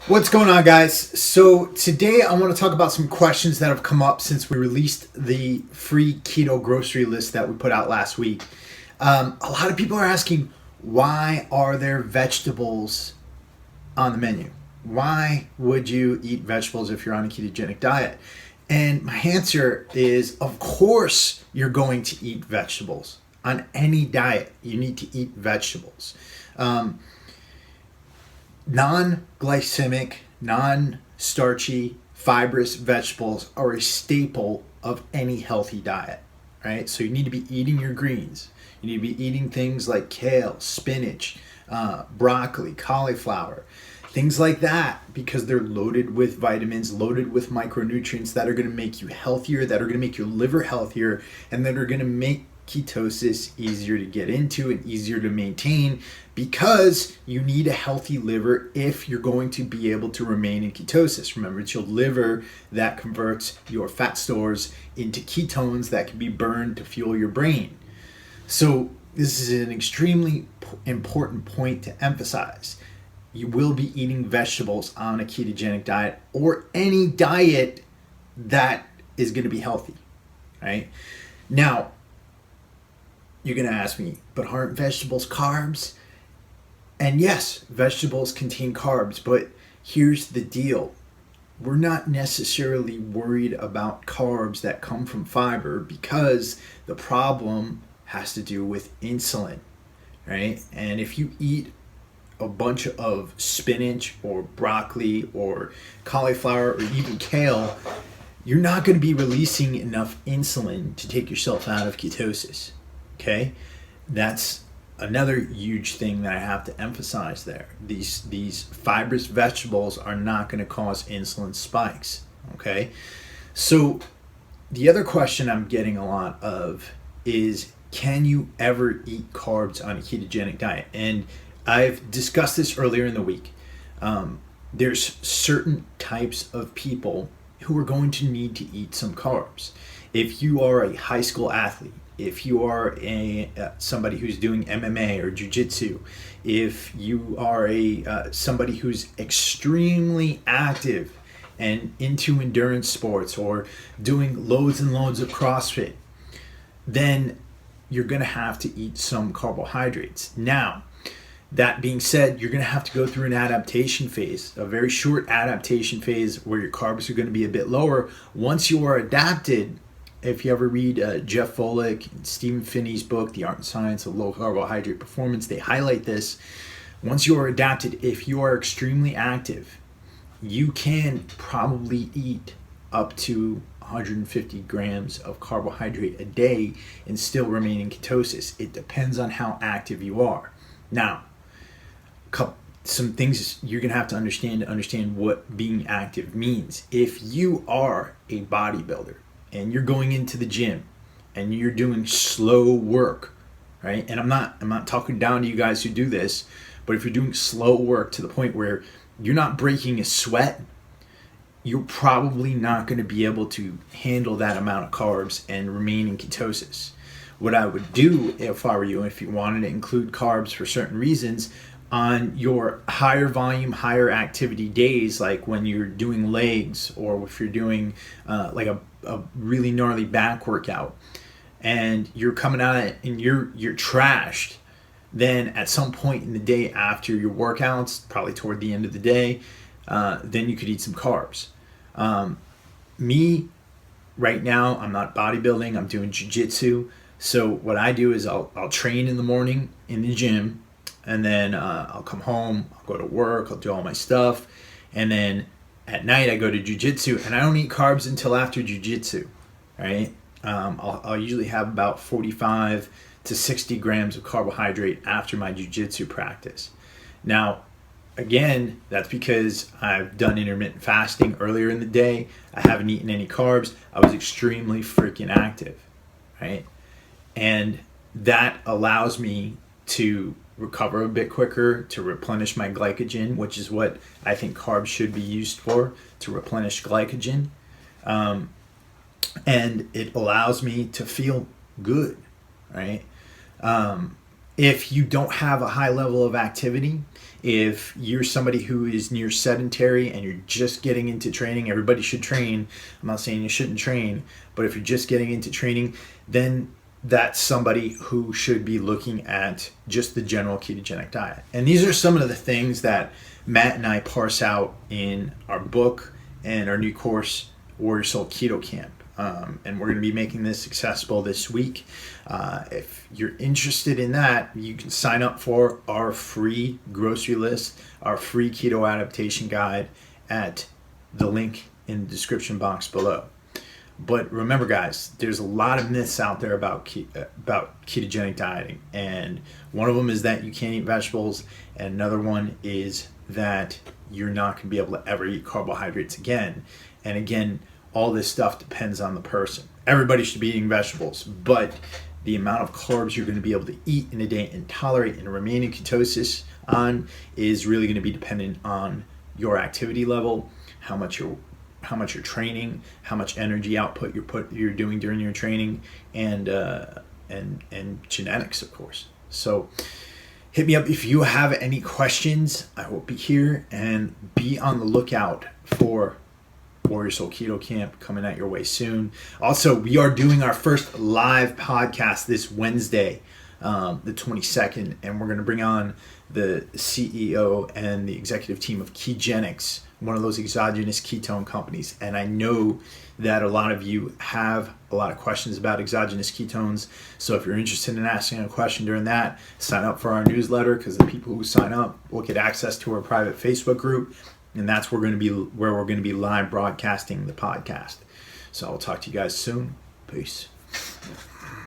What's going on, guys? So today I want to talk about some questions that have come up since we released the free keto grocery list that we put out last week. A lot of people are asking, why are there vegetables on the menu? Why would you eat vegetables if you're on a ketogenic diet? And my answer is, of course, you're going to eat vegetables. On any diet, you need to eat vegetables. Um, Non-glycemic, non-starchy, fibrous vegetables are a staple of any healthy diet, right? So you need to be eating your greens. You need to be eating things like kale, spinach, broccoli, cauliflower, things like that, because they're loaded with vitamins, loaded with micronutrients that are going to make you healthier, that are going to make your liver healthier, and that are going to make ketosis easier to get into and easier to maintain, because you need a healthy liver if you're going to be able to remain in ketosis. Remember, it's your liver that converts your fat stores into ketones that can be burned to fuel your brain. So this is an extremely important point to emphasize. You will be eating vegetables on a ketogenic diet or any diet that is going to be healthy, right? Now, you're going to ask me, but aren't vegetables carbs? And yes, vegetables contain carbs, but here's the deal. We're not necessarily worried about carbs that come from fiber, because the problem has to do with insulin, right? And if you eat a bunch of spinach or broccoli or cauliflower or even kale, you're not going to be releasing enough insulin to take yourself out of ketosis. Okay, that's another huge thing that I have to emphasize there. These fibrous vegetables are not going to cause insulin spikes. Okay, so the other question I'm getting a lot of is, can you ever eat carbs on a ketogenic diet? And I've discussed this earlier in the week. There's certain types of people who are going to need to eat some carbs. If you are a high school athlete, if you are somebody who's doing MMA or jiu-jitsu, if you are somebody who's extremely active and into endurance sports or doing loads and loads of CrossFit, then you're going to have to eat some carbohydrates. Now, that being said, you're going to have to go through an adaptation phase, a very short adaptation phase where your carbs are going to be a bit lower. Once you are adapted, if you ever read Jeff Volek and Stephen Finney's book, The Art and Science of Low Carbohydrate Performance, they highlight this. Once you are adapted, if you are extremely active, you can probably eat up to 150 grams of carbohydrate a day and still remain in ketosis. It depends on how active you are. Now, some things you're going to have to understand what being active means. If you are a bodybuilder, and you're going into the gym and you're doing slow work, right? And I'm not talking down to you guys who do this, but if you're doing slow work to the point where you're not breaking a sweat, you're probably not going to be able to handle that amount of carbs and remain in ketosis. What I would do if I were you, if you wanted to include carbs for certain reasons, on your higher volume, higher activity days, like when you're doing legs or if you're doing like a really gnarly back workout and you're coming out of it and you're trashed, then at some point in the day after your workouts, probably toward the end of the day, then you could eat some carbs. Me, right now, I'm not bodybuilding, I'm doing jiu-jitsu. So what I do is I'll train in the morning in the gym, and then I'll come home, I'll go to work, I'll do all my stuff, and then at night I go to jiu-jitsu, and I don't eat carbs until after jiu-jitsu, right? I'll usually have about 45 to 60 grams of carbohydrate after my jiu-jitsu practice. Now, again, that's because I've done intermittent fasting earlier in the day. I haven't eaten any carbs. I was extremely freaking active, right? And that allows me to recover a bit quicker, to replenish my glycogen, which is what I think carbs should be used for, to replenish glycogen. And it allows me to feel good, right? If you don't have a high level of activity, If you're somebody who is near sedentary and you're just getting into training, everybody should train. I'm not saying you shouldn't train, but if you're just getting into training, then that's somebody who should be looking at just the general ketogenic diet. And these are some of the things that Matt and I parse out in our book and our new course, Warrior Soul Keto Camp. And we're going to be making this accessible this week. If you're interested in that, you can sign up for our free grocery list, our free keto adaptation guide at the link in the description box below. But remember, guys, there's a lot of myths out there about ketogenic dieting. And one of them is that you can't eat vegetables. And another one is that you're not going to be able to ever eat carbohydrates again. And again, all this stuff depends on the person. Everybody should be eating vegetables, but the amount of carbs you're going to be able to eat in a day and tolerate and remain in ketosis on is really going to be dependent on your activity level, how much you're training, how much energy output you're doing during your training, and genetics, of course. So hit me up if you have any questions. I will be here, and be on the lookout for Warrior Soul Keto Camp coming at your way soon. Also, we are doing our first live podcast this Wednesday, the 22nd, and we're going to bring on the CEO and the executive team of Kegenics, one of those exogenous ketone companies. And I know that a lot of you have a lot of questions about exogenous ketones. So if you're interested in asking a question during that, sign up for our newsletter, because the people who sign up will get access to our private Facebook group. And that's where we're going to be live broadcasting the podcast. So I'll talk to you guys soon. Peace.